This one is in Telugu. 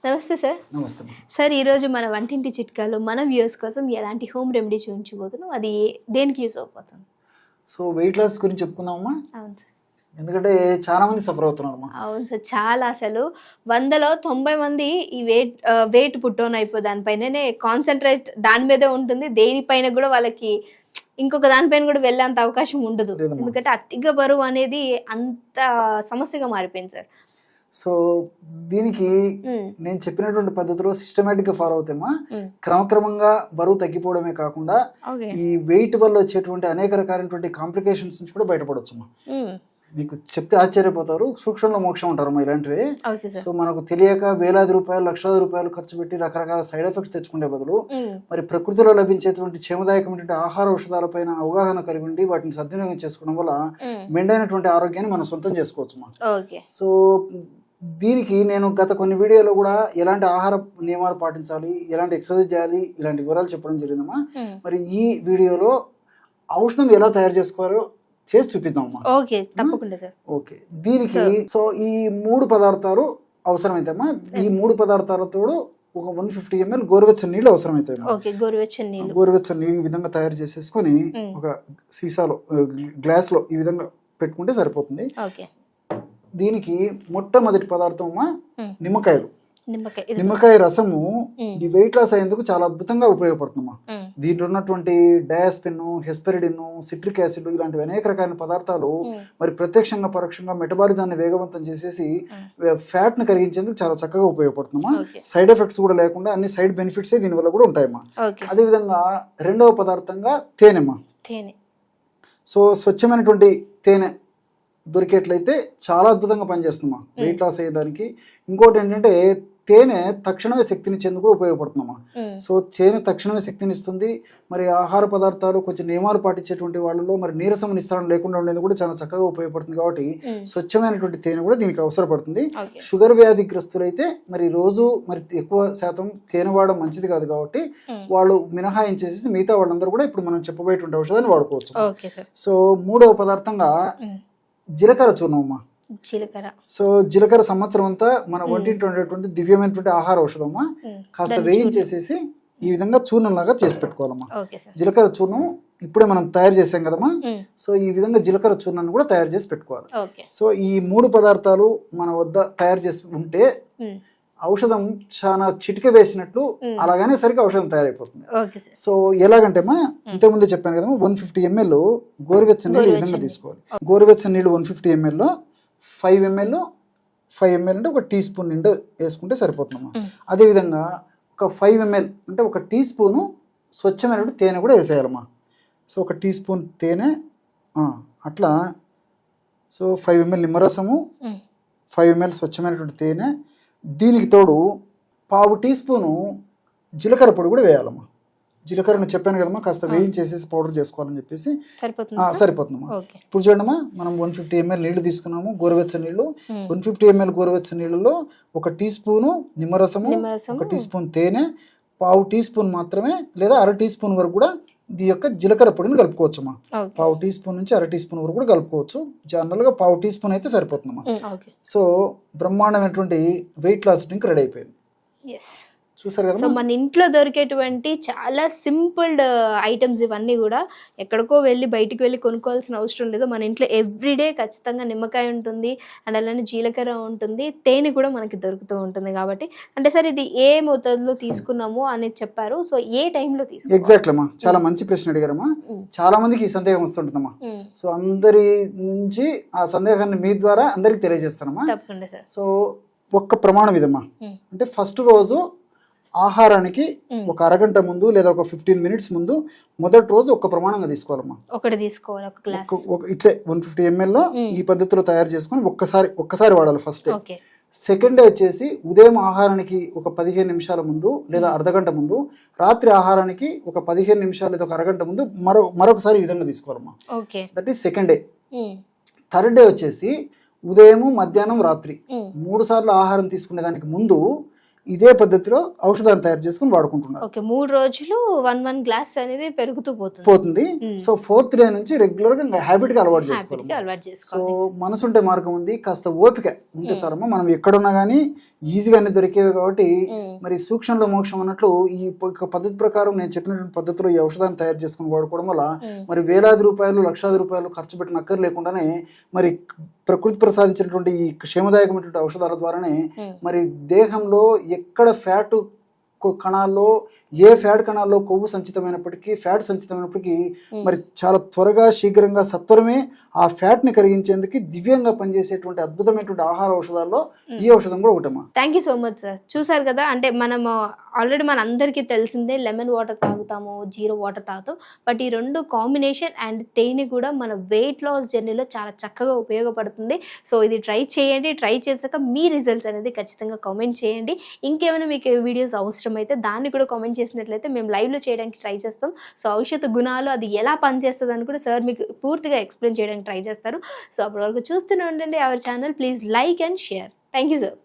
నమస్తే సార్. నమస్తే. సార్, ఈరోజు మన వంటింటి చిట్కాలు మన వ్యూయర్స్ కోసం ఎలాంటి హోమ్ రెమెడీ చూపించబోతున్నాం, అది దేనికి యూస్ అయిపోతుంది? సో వెయిట్ లాస్ గురించి చెప్పుకుందామమ్మా. అవును సార్. ఎందుకంటే చాలా మంది సఫర్ అవుతున్నారమ్మా. అవును సార్, చాలా. అసలు 100లో 90 మంది ఈ వెయిట్ పుట్టోన్ అయిపోయి దానిపైననే కాన్సన్ట్రేట్ దాని మీదే ఉంటుంది. దేనిపైన కూడా వాళ్ళకి ఇంకొక దానిపైన కూడా వెళ్ళేంత అవకాశం ఉండదు. ఎందుకంటే అతిగా బరువు అనేది అంత సమస్యగా మారిపోయింది సార్. సో దీనికి నేను చెప్పినటువంటి పద్ధతిలో సిస్టమేటిక్ గా ఫాలో అవుతామా, క్రమక్రమంగా బరువు తగ్గిపోవడమే కాకుండా ఈ వెయిట్ వల్ల వచ్చేటువంటి అనేక రకాలైనటువంటి కాంప్లికేషన్స్ నుంచి కూడా బయటపడవచ్చమ్మా. మీకు చెప్తే ఆశ్చర్యపోతారు, సూక్ష్మంలో మోక్షం ఉంటారమ్మా ఇలాంటివి. సో మనకు తెలియక వేలాది రూపాయలు, లక్షలాది రూపాయలు ఖర్చు పెట్టి రకరకాల సైడ్ ఎఫెక్ట్స్ తెచ్చుకునే బదులు మరి ప్రకృతిలో లభించేటువంటి క్షేమదాయకమైనటువంటి ఆహార ఔషధాలపైన అవగాహన కలిగి ఉండి వాటిని సద్వినియోగం చేసుకోవడం వల్ల మెండైనటువంటి ఆరోగ్యాన్ని మనం సొంతం చేసుకోవచ్చుమా. సో దీనికి నేను గత కొన్ని వీడియోలో కూడా ఎలాంటి ఆహార నియమాలు పాటించాలి, ఎలాంటి ఎక్సర్సైజ్ చేయాలి, ఇలాంటి వివరాలు చెప్పడం జరిగిందమ్మా. మరి ఈ వీడియోలో ఔషధం ఎలా తయారు చేసుకోవాలో చేసి చూపిద్దామమ్మా. ఓకే, తప్పకుండా సార్. ఓకే, దీనికి సో ఈ 3 పదార్థాలు అవసరమైతాయమ్మా. ఈ 3 పదార్థాలతో ఒక 150 ml గోరువెచ్చని నీళ్ళు అవసరమవుతాయి. గోరువెచ్చని నీళ్ళు ఈ విధంగా తయారు చేసేసుకొని ఒక సీసాలో గ్లాస్ లో ఈ విధంగా పెట్టుకుంటే సరిపోతుంది. దీనికి మొట్టమొదటి పదార్థం నిమ్మకాయలు. నిమ్మకాయ రసము ఈ వెయిట్ లాస్ అయ్యేందుకు చాలా అద్భుతంగా ఉపయోగపడుతుందమ్మా. దీంట్లో ఉన్నటువంటి డయాస్పిన్, హెస్పెరిడిన్, సిట్రిక్ యాసిడ్ ఇలాంటివి అనేక రకాల పదార్థాలు మరి ప్రత్యక్షంగా పరోక్షంగా మెటబాలిజాన్ని వేగవంతం చేసేసి ఫ్యాట్ ని కరిగించేందుకు చాలా చక్కగా ఉపయోగపడుతుందమ్మా. సైడ్ ఎఫెక్ట్స్ కూడా లేకుండా అన్ని సైడ్ బెనిఫిట్స్ దీని వల్ల కూడా ఉంటాయమ్మా. అదే విధంగా రెండవ పదార్థంగా తేనెమ్మా. సో స్వచ్ఛమైనటువంటి తేనె దొరికేట్లయితే చాలా అద్భుతంగా పనిచేస్తుందమ్మా వెయిట్ లాస్ అయ్యేదానికి. ఇంకోటి ఏంటంటే తేనె తక్షణమే శక్తినిచ్చేందుకు ఉపయోగపడుతుందమ్మా. సో తేనె తక్షణమే శక్తినిస్తుంది. మరి ఆహార పదార్థాలు కొంచెం నియమాలు పాటించేటువంటి వాళ్ళలో మరి నీరసం నిస్తారం లేకుండా ఉండేందుకు కూడా చాలా చక్కగా ఉపయోగపడుతుంది. కాబట్టి స్వచ్ఛమైనటువంటి తేనె కూడా దీనికి అవసరపడుతుంది. షుగర్ వ్యాధిగ్రస్తులైతే మరి రోజు మరి ఎక్కువ శాతం తేనె వాడడం మంచిది కాదు కాబట్టి వాళ్ళు మినహాయించేసి మిగతా వాళ్ళందరూ కూడా ఇప్పుడు మనం చెప్పబోయేటువంటి ఔషధాన్ని వాడుకోవచ్చు. సో మూడవ పదార్థంగా జీలకర్ర చూర్ణం అమ్మా. సో జీలకర్ర సంవత్సరం అంతా మన ఒంటింటి ఉండేటువంటి దివ్యమైనటువంటి ఆహార ఔషధం అమ్మా. కాస్త వేయించేసేసి ఈ విధంగా చూర్ణం లాగా చేసి పెట్టుకోవాలమ్మా. జీలకర్ర చూర్ణం ఇప్పుడే మనం తయారు చేసాం కదమ్మా. సో ఈ విధంగా జీలకర్ర చూర్ణాన్ని కూడా తయారు చేసి పెట్టుకోవాలి. సో ఈ 3 పదార్థాలు మన వద్ద తయారు చేసి ఉంటే ఔషధం చాలా చిటిక వేసినట్లు అలాగనే సరిగ్గా ఔషధం తయారైపోతుంది. సో ఎలాగంటేమా ఇంతకుముందే చెప్పాను కదమ్మా, 150 ml గోరువెచ్చని నీళ్ళు ఈ విధంగా తీసుకోవాలి. గోరువెచ్చని నీళ్ళు 150 ml లో 5 ml అంటే ఒక టీ స్పూన్ నిండు వేసుకుంటే సరిపోతుందమ్మా. అదేవిధంగా ఒక 5 ml అంటే ఒక టీ స్పూను స్వచ్ఛమైనటువంటి తేనె కూడా వేసేయాలమ్మా. సో ఒక టీ స్పూన్ తేనె అట్లా. సో 5 ml నిమ్మరసము, 5 ml స్వచ్ఛమైనటువంటి తేనె, దీనికి తోడు పావు టీ స్పూను జీలకర్ర పొడి కూడా వేయాలమ్మా. జీలకర్రను చెప్పాను కదమ్మా, కాస్త వేయించేసేసి పౌడర్ చేసుకోవాలని చెప్పేసి సరిపోతుందమ్మా. ఇప్పుడు చూడమ్మా, మనం 150 ml నీళ్లు తీసుకున్నాము, గోరువెచ్చని నీళ్లు. 150 ml గోరువెచ్చని నీళ్ళలో ఒక టీ స్పూను నిమ్మరసము, ఒక టీ స్పూన్ తేనె, పావు టీ స్పూన్ మాత్రమే లేదా అర టీ స్పూన్ వరకు కూడా ఈ యొక్క జీలకర్ర పొడిని కలుపుకోవచ్చమ్మా. పావు టీ స్పూన్ నుంచి అర టీ స్పూన్ వరకు కూడా కలుపుకోవచ్చు. జనరల్ గా పావు టీ స్పూన్ అయితే సరిపోతుందమ్మా. సో బ్రహ్మాండమైనటువంటి వెయిట్ లాస్ డ్రింక్ రెడీ అయిపోయింది. చూసారు కదా. సో మన ఇంట్లో దొరికేటువంటి చాలా సింపుల్ ఐటమ్స్ ఇవన్నీ కూడా ఎక్కడికో వెళ్ళి బయటికి వెళ్ళి కొనుక్కోవాల్సిన అవసరం లేదు. మన ఇంట్లో ఎవ్రీడే ఖచ్చితంగా నిమ్మకాయ ఉంటుంది, అండ్ అలానే జీలకర్ర ఉంటుంది, తేనె కూడా మనకి దొరుకుతూ ఉంటుంది. కాబట్టి అంటే సార్ ఇది ఏ మోతాదులో తీసుకున్నాము అనేది చెప్పారు. సో ఏ టైంలో తీసుకున్నాము? ఎగ్జాక్ట్లీ అమ్మా, చాలా మంచి ప్రశ్న అడిగారమ్మా. చాలా మందికి ఈ సందేహం వస్తుంటుందమ్మా. సో అందరి నుంచి ఆ సందేహాన్ని మీ ద్వారా అందరికి తెలియజేస్తానమ్మా. తప్పకుండా సార్. సో ఒక్క ప్రమాణం ఇదమ్మా. అంటే ఫస్ట్ రోజు ఆహారానికి ఒక అరగంట ముందు లేదా ఒక 15 minutes ముందు మొదటి రోజు ఒక ప్రమాణంగా తీసుకోవాలమ్మా. ఒకటి తీసుకోవాలి, ఒక గ్లాస్. ఇట్లే 150 ml లో ఈ పద్ధతిలో తయారు చేసుకొని ఒక్కసారి వాడాలి ఫస్ట్ డే. సెకండ్ డే వచ్చేసి ఉదయం ఆహారానికి ఒక 15 నిమిషాల ముందు లేదా అర్ధగంట ముందు, రాత్రి ఆహారానికి ఒక 15 నిమిషాలు లేదా ఒక అరగంట ముందు మరొకసారి ఈ విధంగా తీసుకోవాలమ్మా. That is second day. Third day వచ్చేసి ఉదయం, మధ్యాహ్నం, రాత్రి 3 సార్లు ఆహారం తీసుకునే దానికి ముందు ఇదే పద్ధతిలో ఔషధాన్ని తయారు చేసుకుని వాడుకుంటున్నారు. ఓకే, 3 రోజులు 1 గ్లాస్ అనేది పెరుగుతూ పోతుంది. సో 4th డే నుంచి రెగ్యులర్ గా హ్యాబిట్ గా అలవాటు చేసుకోవాలి. సో మనసు ఉంటే మార్గం ఉంది, కాస్త ఓపిక ఉంటే చాలమ్మా. మనం ఎక్కడున్నా గానీ ఈజీగానే దొరికేవి కాబట్టి మరి సూక్ష్మంలో మోక్షం అన్నట్లు ఈ పద్ధతి ప్రకారం నేను చెప్పినటువంటి పద్ధతిలో ఈ ఔషధాన్ని తయారు చేసుకుని వాడుకోవడం వల్ల మరి వేలాది రూపాయలు, లక్షలాది రూపాయలు ఖర్చు పెట్టిన అక్కర్ లేకుండానే మరి ప్రకృతి ప్రసాదించినటువంటి ఈ క్షేమదాయకమైనటువంటి ఔషధాల ద్వారానే మరి దేహంలో ఎక్కడ ఫ్యాట్ కణాల్లో, ఏ ఫ్యాట్ కణాల్లో కొవ్వు సంచితమైనప్పటికీ, ఫ్యాట్ సంచితమైనప్పటికీ మరి చాలా త్వరగా, శీఘ్రంగా, సత్వరమే ఆ ఫ్యాట్ ని కరిగించేందుకు దివ్యంగా పనిచేసేటువంటి అద్భుతమైనటువంటి ఆహార ఔషధాల్లో ఈ ఔషధం కూడా ఒకటమ్మా. Thank you so much sir. చూసారు కదా, అంటే మనము ఆల్రెడీ మన అందరికీ తెలిసిందే లెమన్ వాటర్ తాగుతాము, జీరో వాటర్ తాగుతాం. బట్ ఈ 2 కాంబినేషన్ అండ్ తేనె కూడా మన వెయిట్ లాస్ జర్నీలో చాలా చక్కగా ఉపయోగపడుతుంది. సో ఇది ట్రై చేయండి. ట్రై చేశాక మీ రిజల్ట్స్ అనేది ఖచ్చితంగా కామెంట్ చేయండి. ఇంకేమైనా మీకు వీడియోస్ అవసరం అయితే దాన్ని కూడా కామెంట్ చేసినట్లయితే మేము లైవ్లో చేయడానికి ట్రై చేస్తాం. సో ఔషధ గుణాలు, అది ఎలా పనిచేస్తుంది అని కూడా సార్ మీకు పూర్తిగా ఎక్స్ప్లెయిన్ చేయడానికి ట్రై చేస్తారు. సో అప్పటి వరకు చూస్తూనే ఉండండి our channel. Please like and share. Thank you sir.